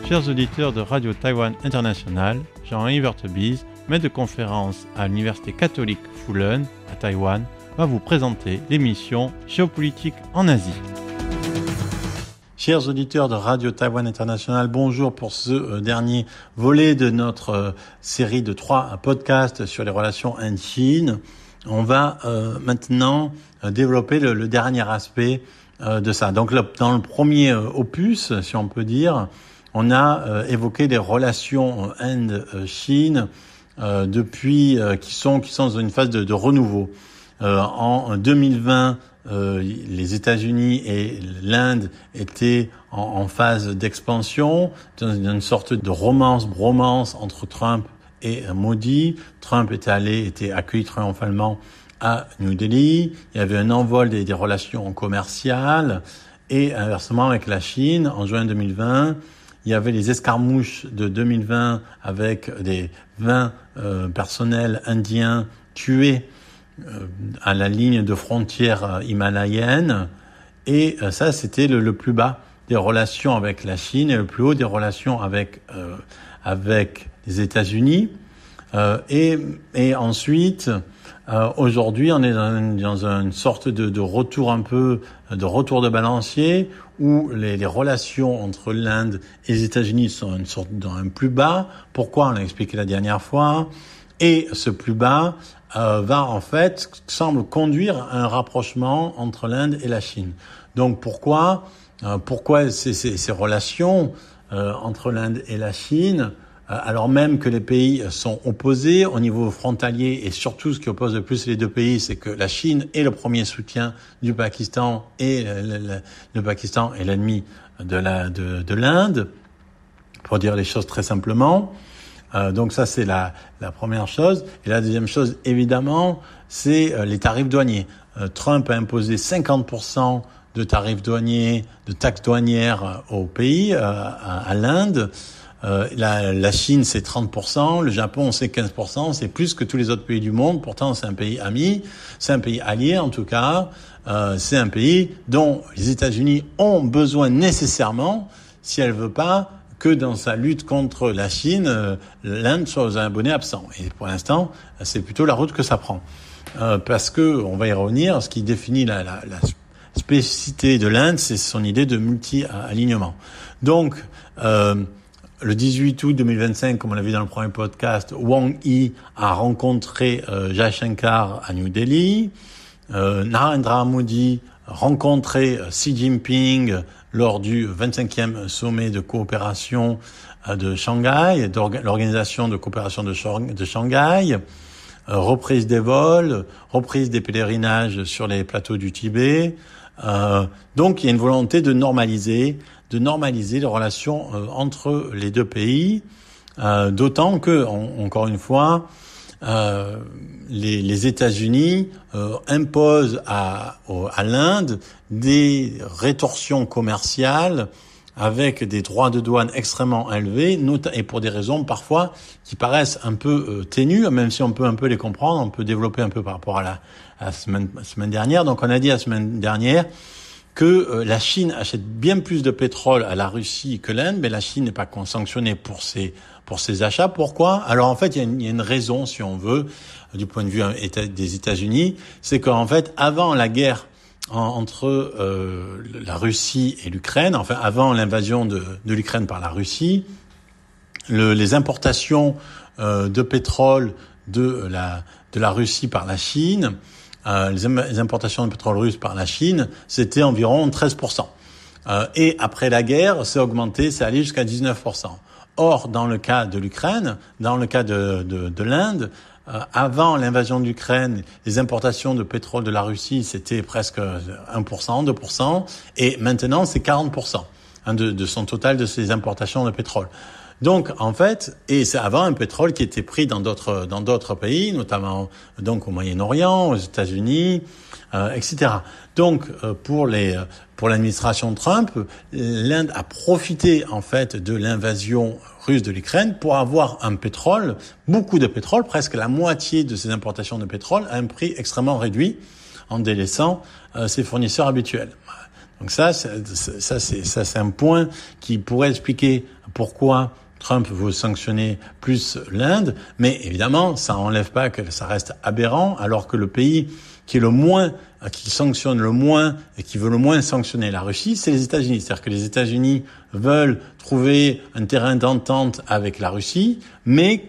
Chers auditeurs de Radio Taïwan International, Jean-Yves Vertebise, maître de conférence à l'Université catholique Fulun à Taïwan, va vous présenter l'émission Géopolitique en Asie. Chers auditeurs de Radio Taïwan International, bonjour pour ce dernier volet de notre série de 3 podcasts sur les relations Inde-Chine. On va maintenant développer le dernier aspect de ça. Donc dans le premier opus, si on peut dire, on a évoqué les relations Inde-Chine depuis qui sont dans une phase de renouveau. En 2020, les États-Unis et l'Inde étaient en phase d'expansion, dans une sorte de bromance entre Trump et Modi. Trump était accueilli triomphalement à New Delhi. Il y avait un envol des relations commerciales et inversement avec la Chine en juin 2020. Il y avait les escarmouches de 2020 avec des 20 personnels indiens tués à la ligne de frontière himalayenne. Et ça, c'était le plus bas des relations avec la Chine et le plus haut des relations avec les États-Unis. Et ensuite, aujourd'hui, on est dans une sorte de retour retour de balancier où les relations entre l'Inde et les États-Unis sont dans un plus bas. Pourquoi? On l'a expliqué la dernière fois. Et ce plus bas semble conduire à un rapprochement entre l'Inde et la Chine. Donc pourquoi ces relations entre l'Inde et la Chine, alors même que les pays sont opposés au niveau frontalier, et surtout ce qui oppose le plus les deux pays, c'est que la Chine est le premier soutien du Pakistan et le Pakistan est l'ennemi de l'Inde, pour dire les choses très simplement. Donc ça, c'est la première chose. Et la deuxième chose, évidemment, c'est les tarifs douaniers. Trump a imposé 50% de tarifs douaniers, de taxes douanières au pays, à l'Inde. La Chine, c'est 30%, le Japon, c'est 15%, c'est plus que tous les autres pays du monde. Pourtant, c'est un pays ami, c'est un pays allié en tout cas. C'est un pays dont les États-Unis ont besoin nécessairement, si elle veut pas que dans sa lutte contre la Chine, l'Inde soit un abonné absent. Et pour l'instant, c'est plutôt la route que ça prend. Parce que, on va y revenir, ce qui définit la spécificité de l'Inde, c'est son idée de multi-alignement. Donc, le 18 août 2025, comme on l'a vu dans le premier podcast, Wang Yi a rencontré Jaishankar à New Delhi. Narendra Modi a rencontré Xi Jinping lors du 25e sommet de coopération de Shanghai, l'organisation de coopération de Shanghai, reprise des vols, reprise des pèlerinages sur les plateaux du Tibet. Donc il y a une volonté de normaliser les relations entre les deux pays, d'autant que, encore une fois, les États-Unis imposent à l'Inde des rétorsions commerciales avec des droits de douane extrêmement élevés, et pour des raisons parfois qui paraissent un peu ténues, même si on peut un peu les comprendre, on peut développer un peu par rapport à la semaine dernière. Donc on a dit la semaine dernière que la Chine achète bien plus de pétrole à la Russie que l'Inde, mais la Chine n'est pas sanctionnée pour ses achats. Pourquoi? Alors en fait, il y a une raison, si on veut, du point de vue des États-Unis, c'est qu'en fait, avant la guerre entre la Russie et l'Ukraine, enfin avant l'invasion de l'Ukraine par la Russie, les importations de pétrole de la Russie par la Chine, les importations de pétrole russe par la Chine, c'était environ 13%. Et après la guerre, c'est augmenté, c'est allé jusqu'à 19%. Or, dans le cas de l'Ukraine, dans le cas de l'Inde, avant l'invasion de l'Ukraine, les importations de pétrole de la Russie, c'était presque 1%, 2%, et maintenant, c'est 40% de son total de ses importations de pétrole. Donc, en fait, et c'est avant un pétrole qui était pris dans d'autres pays, notamment donc au Moyen-Orient, aux États-Unis, etc. Donc, pour l'administration Trump, l'Inde a profité en fait de l'invasion russe de l'Ukraine pour avoir un pétrole, beaucoup de pétrole, presque la moitié de ses importations de pétrole à un prix extrêmement réduit, en délaissant ses fournisseurs habituels. Donc ça c'est un point qui pourrait expliquer pourquoi Trump veut sanctionner plus l'Inde, mais évidemment, ça enlève pas que ça reste aberrant, alors que le pays qui sanctionne le moins et qui veut le moins sanctionner la Russie, c'est les États-Unis. C'est-à-dire que les États-Unis veulent trouver un terrain d'entente avec la Russie, mais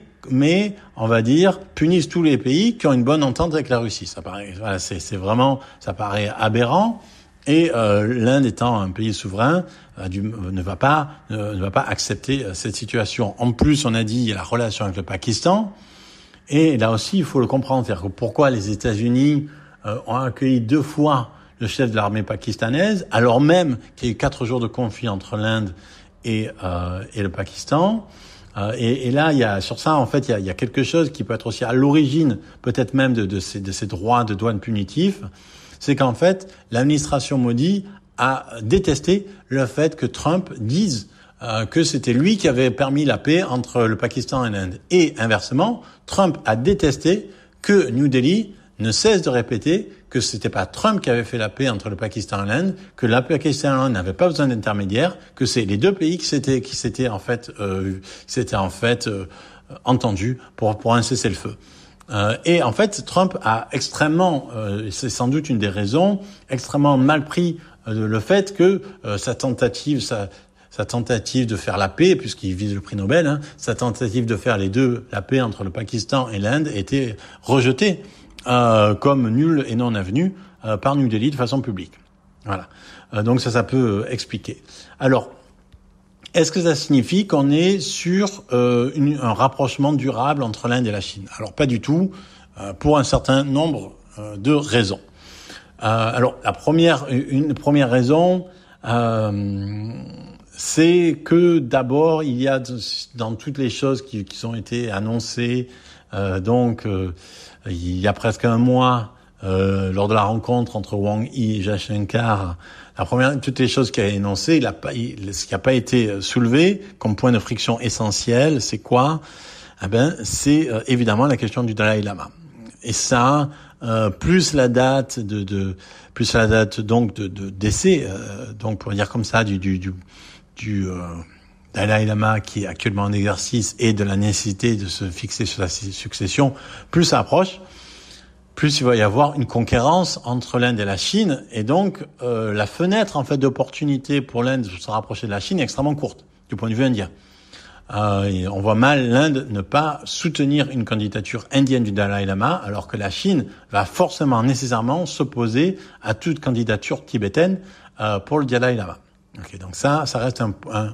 on va dire punissent tous les pays qui ont une bonne entente avec la Russie. Ça paraît, voilà, ça paraît aberrant. Et l'Inde étant un pays souverain, ne va pas accepter cette situation. En plus, on a dit il y a la relation avec le Pakistan, et là aussi il faut le comprendre, c'est-à-dire que pourquoi les États-Unis ont accueilli 2 fois le chef de l'armée pakistanaise, alors même qu'il y a eu 4 jours de conflit entre l'Inde et le Pakistan. Et là, sur ça, en fait, il y a quelque chose qui peut être aussi à l'origine, peut-être même de ces droits de douane punitifs. C'est qu'en fait, l'administration Modi a détesté le fait que Trump dise que c'était lui qui avait permis la paix entre le Pakistan et l'Inde. Et inversement, Trump a détesté que New Delhi ne cesse de répéter que c'était pas Trump qui avait fait la paix entre le Pakistan et l'Inde, que le Pakistan et l'Inde n'avaient pas besoin d'intermédiaire, que c'est les 2 pays qui s'étaient en fait entendus pour un cessez-le-feu. Et en fait, Trump a c'est sans doute une des raisons, extrêmement mal pris le fait que sa tentative de faire la paix, puisqu'il vise le prix Nobel, sa tentative de faire la paix entre le Pakistan et l'Inde était rejetée comme nulle et non avenue par New Delhi de façon publique. Voilà. Donc ça peut expliquer. Alors, est-ce que ça signifie qu'on est sur un rapprochement durable entre l'Inde et la Chine? Alors pas du tout, pour un certain nombre de raisons. Alors une première raison, c'est que d'abord il y a dans toutes les choses qui ont été annoncées, il y a presque un mois, lors de la rencontre entre Wang Yi et Jaishankar, toutes les choses qu'il a énoncées, ce qui n'a pas été soulevé comme point de friction essentiel, c'est quoi? C'est évidemment la question du Dalai Lama. Et ça, plus la date donc de décès, donc pour dire comme ça, du Dalai Lama qui est actuellement en exercice et de la nécessité de se fixer sur sa succession, plus ça approche, plus il va y avoir une concurrence entre l'Inde et la Chine, et donc la fenêtre en fait d'opportunité pour l'Inde de se rapprocher de la Chine est extrêmement courte du point de vue indien. Et on voit mal l'Inde ne pas soutenir une candidature indienne du Dalai Lama, alors que la Chine va forcément nécessairement s'opposer à toute candidature tibétaine pour le Dalai Lama. Okay, donc ça reste un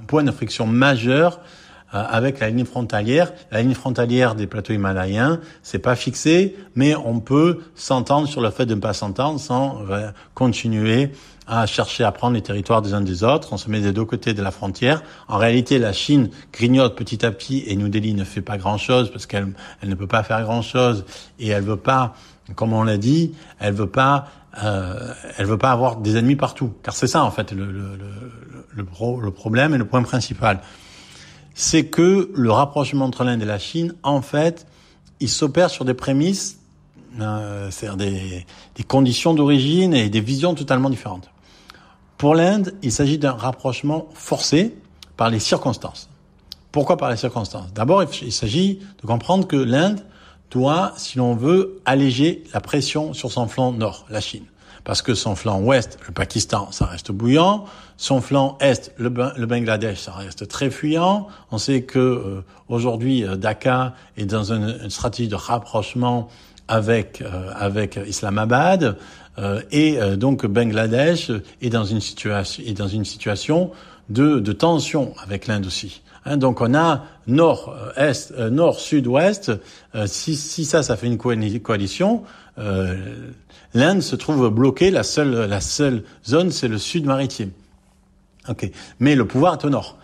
point de friction majeur avec la ligne frontalière. La ligne frontalière des plateaux himalayens, c'est pas fixé, mais on peut s'entendre sur le fait de ne pas s'entendre sans continuer à chercher à prendre les territoires des uns des autres. On se met des 2 côtés de la frontière. En réalité, la Chine grignote petit à petit et New Delhi ne fait pas grand-chose parce qu'elle ne peut pas faire grand-chose et elle veut pas, comme on l'a dit, elle veut pas avoir des ennemis partout. Car c'est ça, en fait, le problème et le point principal. C'est que le rapprochement entre l'Inde et la Chine, en fait, il s'opère sur des prémices, c'est-à-dire des conditions d'origine et des visions totalement différentes. Pour l'Inde, il s'agit d'un rapprochement forcé par les circonstances. Pourquoi par les circonstances? D'abord, il s'agit de comprendre que l'Inde doit, si l'on veut, alléger la pression sur son flanc nord, la Chine. Parce que son flanc ouest, le Pakistan, ça reste bouillant. Son flanc est, le Bangladesh, ça reste très fuyant. On sait que aujourd'hui, Dhaka est dans une stratégie de rapprochement avec Islamabad, et donc Bangladesh est dans une situation de tension avec l'Inde aussi. Donc on a nord-est, nord-sud-ouest. Si ça fait une coalition, l'Inde se trouve bloquée. La seule zone, c'est le sud maritime. Ok, mais le pouvoir est au nord.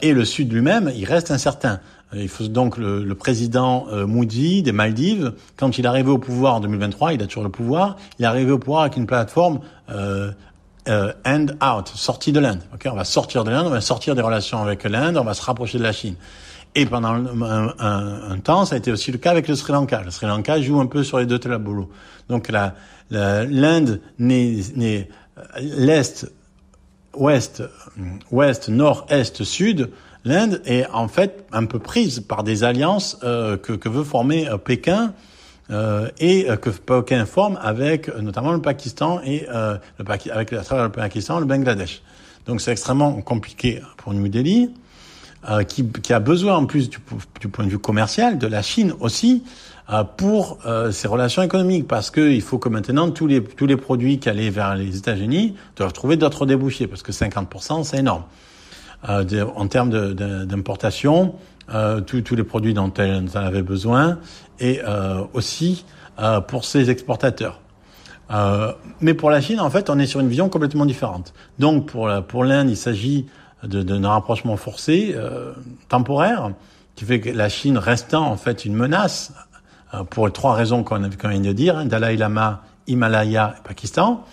Et le sud lui-même, il reste incertain. Il faut donc le président Modi des Maldives, quand il est arrivé au pouvoir en 2023, il a toujours le pouvoir. Il est arrivé au pouvoir avec une plateforme end out, sortie de l'Inde. Ok, on va sortir de l'Inde, on va sortir des relations avec l'Inde, on va se rapprocher de la Chine. Et pendant un temps, ça a été aussi le cas avec le Sri Lanka. Le Sri Lanka joue un peu sur les 2 tableaux. Donc l'Inde l'Est ouest, nord, est, sud, l'Inde est en fait un peu prise par des alliances que veut former Pékin et que Pékin forme avec notamment le Pakistan et avec à travers le Pakistan le Bangladesh. Donc c'est extrêmement compliqué pour New Delhi, qui a besoin en plus du point de vue commercial de la Chine aussi pour ses relations économiques, parce que il faut que maintenant tous les produits qui allaient vers les États-Unis doivent trouver d'autres débouchés, parce que 50% c'est énorme. En termes d'importation, tous les produits dont elle avait besoin, et aussi pour ses exportateurs. Mais pour la Chine, en fait, on est sur une vision complètement différente. Donc pour l'Inde, il s'agit d'un rapprochement forcé, temporaire, qui fait que la Chine restant en fait une menace pour les 3 raisons qu'on vient de dire, Dalai Lama, Himalaya et Pakistan.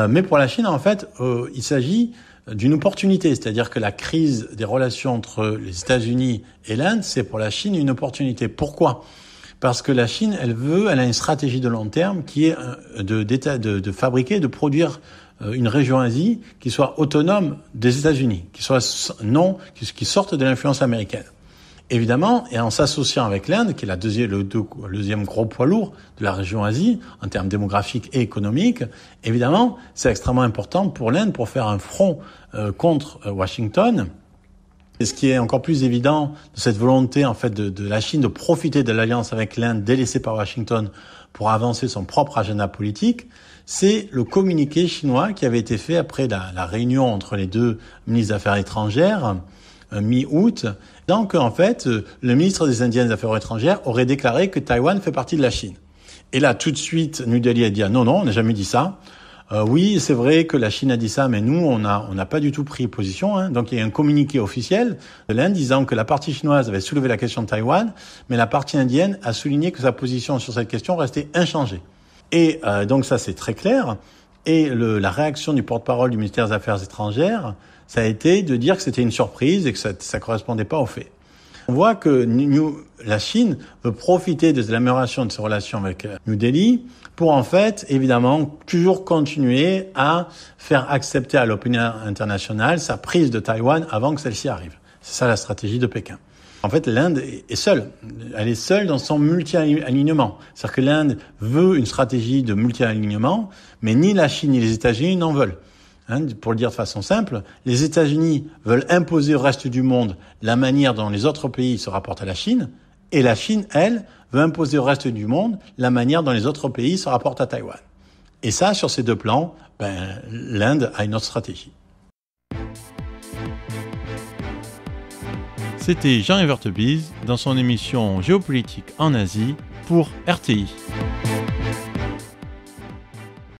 Mais pour la Chine, en fait, il s'agit d'une opportunité, c'est-à-dire que la crise des relations entre les États-Unis et l'Inde, c'est pour la Chine une opportunité. Pourquoi ? Parce que la Chine, elle a une stratégie de long terme qui est de fabriquer, de produire une région Asie qui soit autonome des États-Unis, qui sorte de l'influence américaine. Évidemment, et en s'associant avec l'Inde, qui est le deuxième gros poids lourd de la région Asie, en termes démographiques et économiques, évidemment, c'est extrêmement important pour l'Inde pour faire un front contre Washington. Et ce qui est encore plus évident de cette volonté, en fait, de la Chine de profiter de l'alliance avec l'Inde délaissée par Washington pour avancer son propre agenda politique, c'est le communiqué chinois qui avait été fait après la réunion entre les 2 ministres des Affaires étrangères, mi-août. Donc, en fait, le ministre des Indiens des Affaires étrangères aurait déclaré que Taïwan fait partie de la Chine. Et là, tout de suite, New Delhi a dit « Non, on n'a jamais dit ça. Oui, c'est vrai que la Chine a dit ça, mais nous, on n'a pas du tout pris position. Hein. » Donc, il y a un communiqué officiel de l'Inde disant que la partie chinoise avait soulevé la question de Taïwan, mais la partie indienne a souligné que sa position sur cette question restait inchangée. Et donc, ça, c'est très clair. Et la réaction du porte-parole du ministère des Affaires étrangères, ça a été de dire que c'était une surprise et que ça correspondait pas aux faits. On voit que la Chine veut profiter de l'amélioration de ses relations avec New Delhi pour en fait, évidemment, toujours continuer à faire accepter à l'opinion internationale sa prise de Taïwan avant que celle-ci arrive. C'est ça la stratégie de Pékin. En fait, l'Inde est seule. Elle est seule dans son multi-alignement. C'est-à-dire que l'Inde veut une stratégie de multi-alignement, mais ni la Chine ni les États-Unis n'en veulent. Pour le dire de façon simple, les États-Unis veulent imposer au reste du monde la manière dont les autres pays se rapportent à la Chine, et la Chine, elle, veut imposer au reste du monde la manière dont les autres pays se rapportent à Taïwan. Et ça, sur ces 2 plans, l'Inde a une autre stratégie. C'était Jean Evertebise dans son émission Géopolitique en Asie pour RTI.